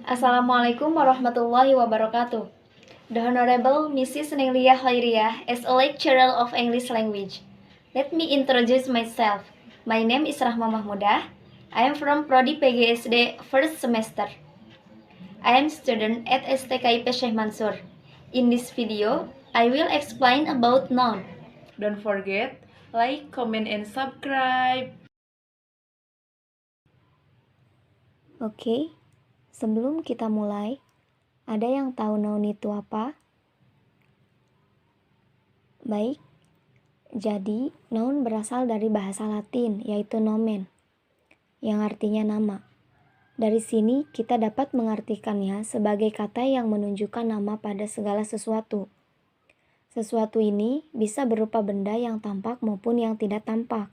Assalamualaikum warahmatullahi wabarakatuh. The Honorable Mrs. Nelia Khairiyah is a lecturer of English language. Let me introduce myself. My name is Rahma Mahmudah. I am from Prodi PGSD first semester. I am student at STKIP Syekh Mansur. In this video, I will explain about noun. Don't forget, like, comment, and subscribe. Oke, sebelum kita mulai, ada yang tahu noun itu apa? Baik, jadi noun berasal dari bahasa Latin, yaitu nomen, yang artinya nama. Dari sini kita dapat mengartikannya sebagai kata yang menunjukkan nama pada segala sesuatu. Sesuatu ini bisa berupa benda yang tampak maupun yang tidak tampak.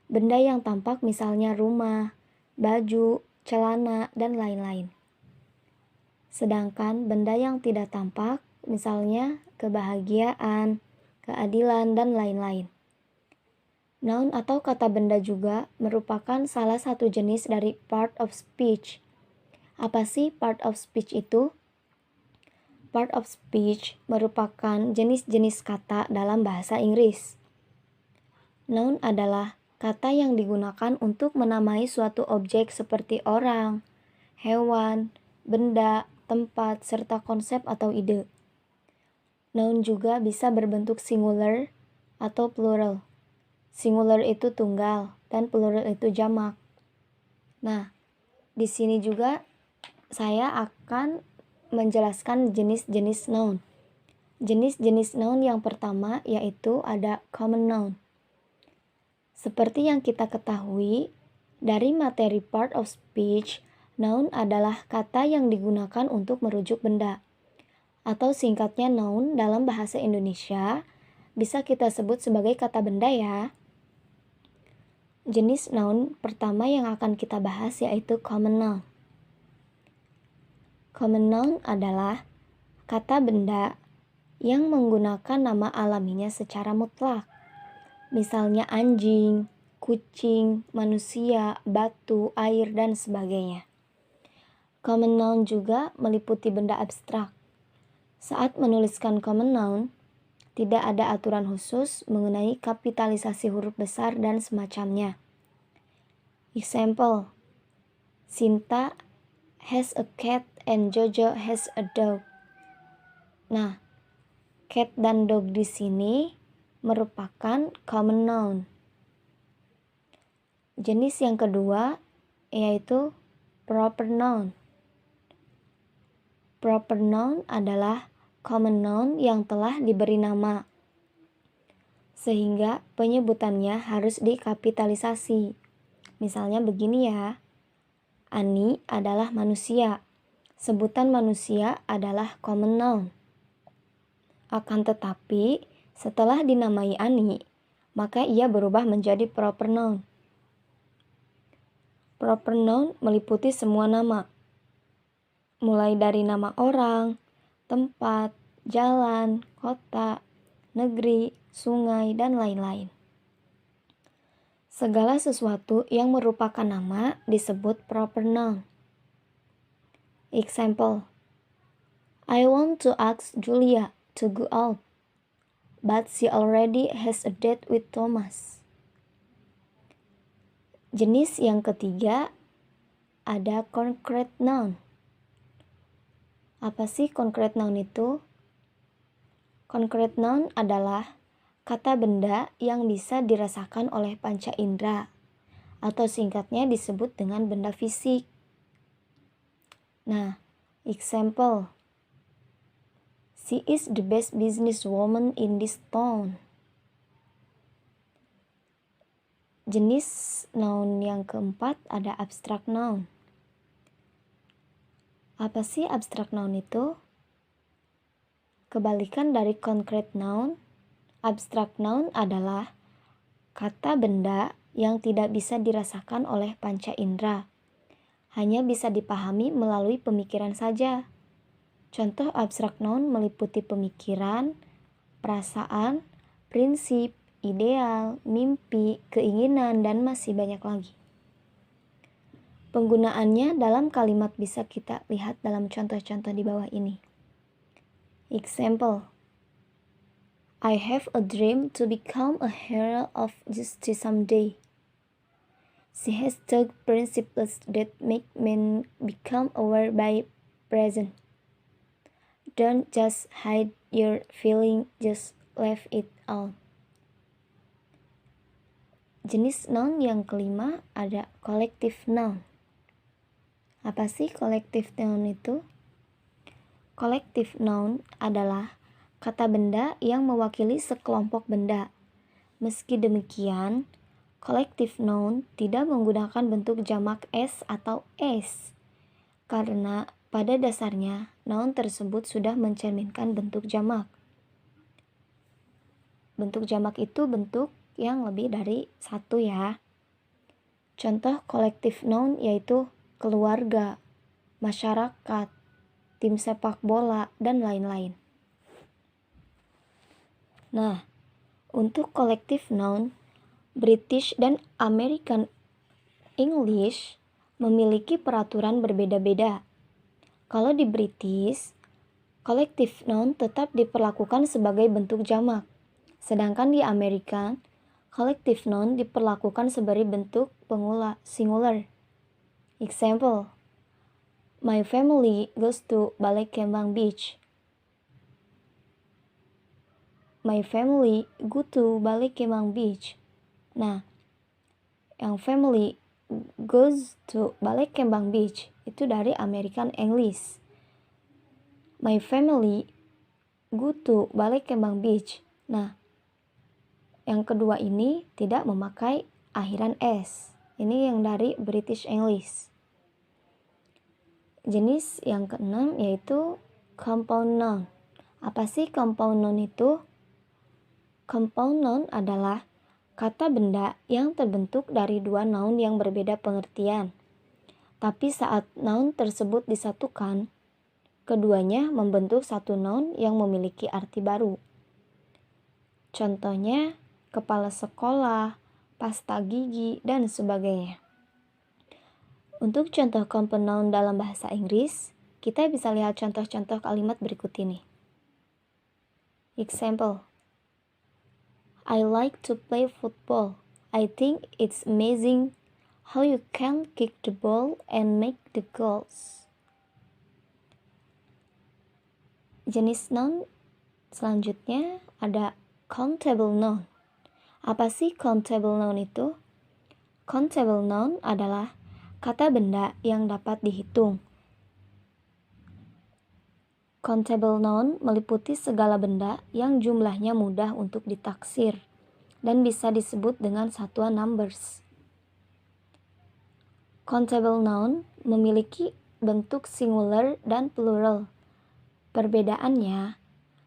Benda yang tampak misalnya rumah, baju, celana, dan lain-lain. Sedangkan benda yang tidak tampak misalnya kebahagiaan, keadilan, dan lain-lain. Noun atau kata benda juga merupakan salah satu jenis dari part of speech. Apa sih part of speech itu? Part of speech merupakan jenis-jenis kata dalam bahasa Inggris. Noun adalah kata yang digunakan untuk menamai suatu objek seperti orang, hewan, benda, tempat, serta konsep atau ide. Noun juga bisa berbentuk singular atau plural. Singular itu tunggal dan plural itu jamak. Nah, di sini juga saya akan menjelaskan jenis-jenis noun. Jenis-jenis noun yang pertama yaitu ada common noun. Seperti yang kita ketahui, dari materi part of speech, noun adalah kata yang digunakan untuk merujuk benda. Atau singkatnya noun dalam bahasa Indonesia bisa kita sebut sebagai kata benda ya. Jenis noun pertama yang akan kita bahas yaitu common noun. Common noun adalah kata benda yang menggunakan nama alaminya secara mutlak. Misalnya anjing, kucing, manusia, batu, air, dan sebagainya. Common noun juga meliputi benda abstrak. Saat menuliskan common noun, tidak ada aturan khusus mengenai kapitalisasi huruf besar dan semacamnya. Example, Sinta has a cat and Jojo has a dog. Nah, cat dan dog di sini merupakan common noun. Jenis yang kedua yaitu proper noun. Proper noun adalah common noun yang telah diberi nama, sehingga penyebutannya harus dikapitalisasi. Misalnya begini ya, Ani adalah manusia. Sebutan manusia adalah common noun. Akan tetapi, setelah dinamai Ani, maka ia berubah menjadi proper noun. Proper noun meliputi semua nama, mulai dari nama orang, tempat, jalan, kota, negeri, sungai, dan lain-lain. Segala sesuatu yang merupakan nama disebut proper noun. Example, I want to ask Julia to go out, but she already has a date with Thomas. Jenis yang ketiga ada concrete noun. Apa sih concrete noun itu? Concrete noun adalah kata benda yang bisa dirasakan oleh panca indera, atau singkatnya disebut dengan benda fisik. Nah, example, she is the best businesswoman in this town. Jenis noun yang keempat ada abstract noun. Apa sih abstract noun itu? Kebalikan dari concrete noun, abstract noun adalah kata benda yang tidak bisa dirasakan oleh panca indera, hanya bisa dipahami melalui pemikiran saja. Contoh abstract noun meliputi pemikiran, perasaan, prinsip, ideal, mimpi, keinginan, dan masih banyak lagi. Penggunaannya dalam kalimat bisa kita lihat dalam contoh-contoh di bawah ini. Example, I have a dream to become a hero of justice someday. She has taught principles that make men become aware by present. Don't just hide your feeling, just let it out. Jenis noun yang kelima ada collective noun. Apa sih collective noun itu? Collective noun adalah kata benda yang mewakili sekelompok benda. Meski demikian, collective noun tidak menggunakan bentuk jamak s atau es, karena pada dasarnya noun tersebut sudah mencerminkan bentuk jamak. Bentuk jamak itu bentuk yang lebih dari satu ya. Contoh collective noun yaitu keluarga, masyarakat, tim sepak bola, dan lain-lain. Nah, untuk collective noun, British dan American English memiliki peraturan berbeda-beda. Kalau di British, collective noun tetap diperlakukan sebagai bentuk jamak. Sedangkan di Amerika, collective noun diperlakukan sebagai bentuk singular. Example, my family goes to Balai Kembang Beach. My family go to Balai Kembang Beach. Nah, yang family goes to Balai Kembang Beach itu dari American English. My family go to Balai Kembang Beach. Nah, yang kedua ini tidak memakai akhiran s. Ini yang dari British English. Jenis yang keenam yaitu compound noun. Apa sih compound noun itu? Compound noun adalah kata benda yang terbentuk dari dua noun yang berbeda pengertian. Tapi saat noun tersebut disatukan, keduanya membentuk satu noun yang memiliki arti baru. Contohnya, kepala sekolah, pasta gigi, dan sebagainya. Untuk contoh compound noun dalam bahasa Inggris, kita bisa lihat contoh-contoh kalimat berikut ini. Example, I like to play football. I think it's amazing how you can kick the ball and make the goals. Jenis noun selanjutnya ada countable noun. Apa sih countable noun itu? Countable noun adalah kata benda yang dapat dihitung. Countable noun meliputi segala benda yang jumlahnya mudah untuk ditaksir dan bisa disebut dengan satuan numbers. Countable noun memiliki bentuk singular dan plural. Perbedaannya,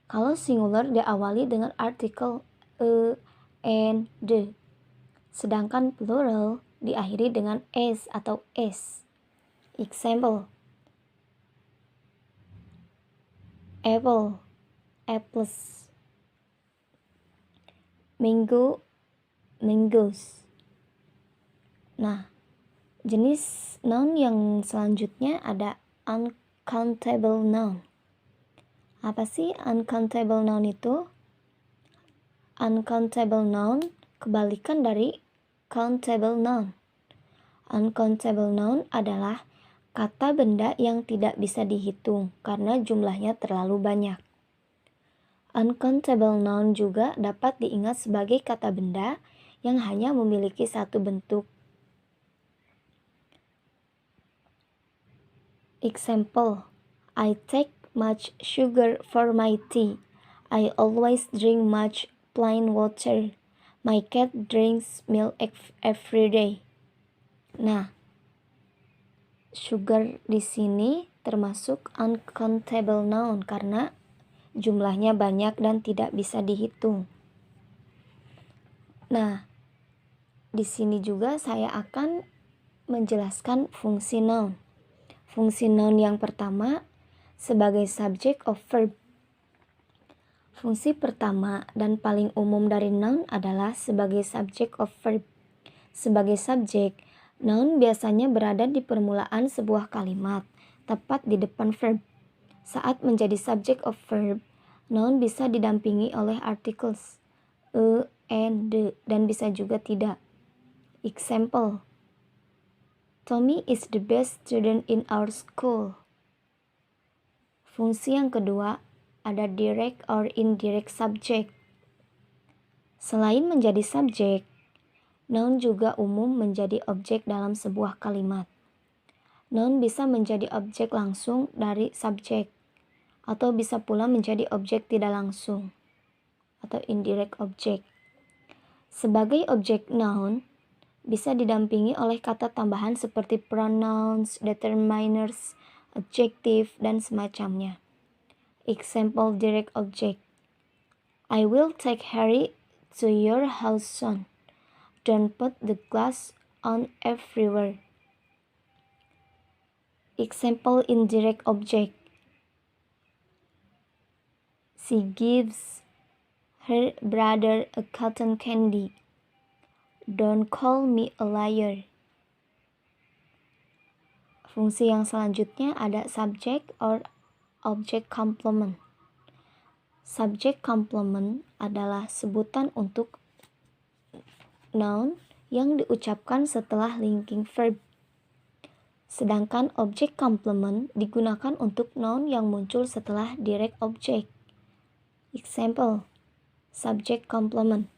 kalau singular diawali dengan artikel e, and, the, sedangkan plural diakhiri dengan s atau s. Example, apple, apples, mango, mangoes. Nah, jenis noun yang selanjutnya ada uncountable noun. Apa sih uncountable noun itu? Uncountable noun kebalikan dari countable noun. Uncountable noun adalah kata benda yang tidak bisa dihitung karena jumlahnya terlalu banyak. Uncountable noun juga dapat diingat sebagai kata benda yang hanya memiliki satu bentuk. Example, I take much sugar for my tea. I always drink much plain water. My cat drinks milk every day. Nah, sugar di sini termasuk uncountable noun karena jumlahnya banyak dan tidak bisa dihitung. Nah, di sini juga saya akan menjelaskan fungsi noun. Fungsi noun yang pertama sebagai subject of verb. Fungsi pertama dan paling umum dari noun adalah sebagai subject of verb. Sebagai subjek, Noun biasanya berada di permulaan sebuah kalimat, tepat di depan verb. Saat menjadi subject of verb, noun bisa didampingi oleh articles and, the, dan bisa juga tidak. Example, Tommy is the best student in our school. Fungsi yang kedua, ada direct or indirect subject. Selain menjadi subjek, noun juga umum menjadi objek dalam sebuah kalimat. Noun bisa menjadi objek langsung dari subjek, atau bisa pula menjadi objek tidak langsung, atau indirect object. Sebagai objek noun, bisa didampingi oleh kata tambahan seperti pronouns, determiners, adjective, dan semacamnya. Example direct object. I will take Harry to your house soon. Don't put the glass on everywhere. Example indirect object. She gives her brother a cotton candy. Don't call me a liar. Fungsi yang selanjutnya ada subject or object complement. Subject complement adalah sebutan untuk noun yang diucapkan setelah linking verb. Sedangkan object complement digunakan untuk noun yang muncul setelah direct object. Example, subject complement.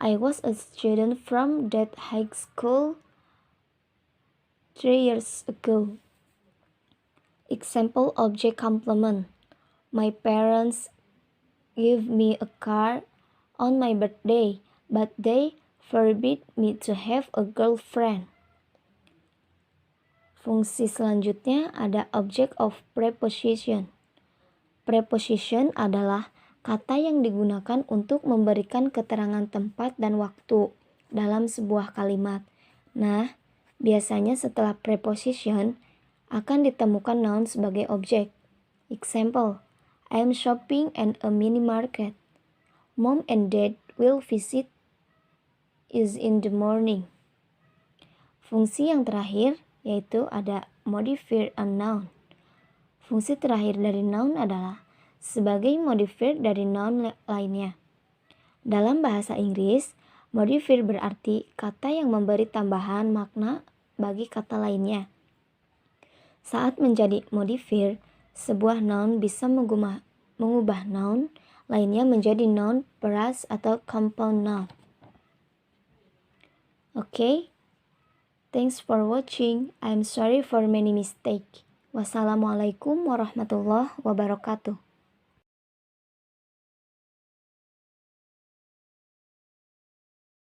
I was a student from that high school 3 years ago. Example object complement. My parents gave me a car on my birthday, but they forbid me to have a girlfriend. Fungsi selanjutnya ada object of preposition. Preposition adalah kata yang digunakan untuk memberikan keterangan tempat dan waktu dalam sebuah kalimat. Nah, biasanya setelah preposition akan ditemukan noun sebagai objek. Example, I am shopping at a mini market. Mom and Dad will visit is in the morning. Fungsi yang terakhir yaitu ada modifier a noun. Fungsi terakhir dari noun adalah sebagai modifier dari noun lainnya. Dalam bahasa Inggris, modifier berarti kata yang memberi tambahan makna bagi kata lainnya. Saat menjadi modifier, sebuah noun bisa mengubah noun lainnya menjadi noun peras atau compound noun. Okay, thanks for watching. I'm sorry for many mistakes. Wassalamualaikum warahmatullahi wabarakatuh.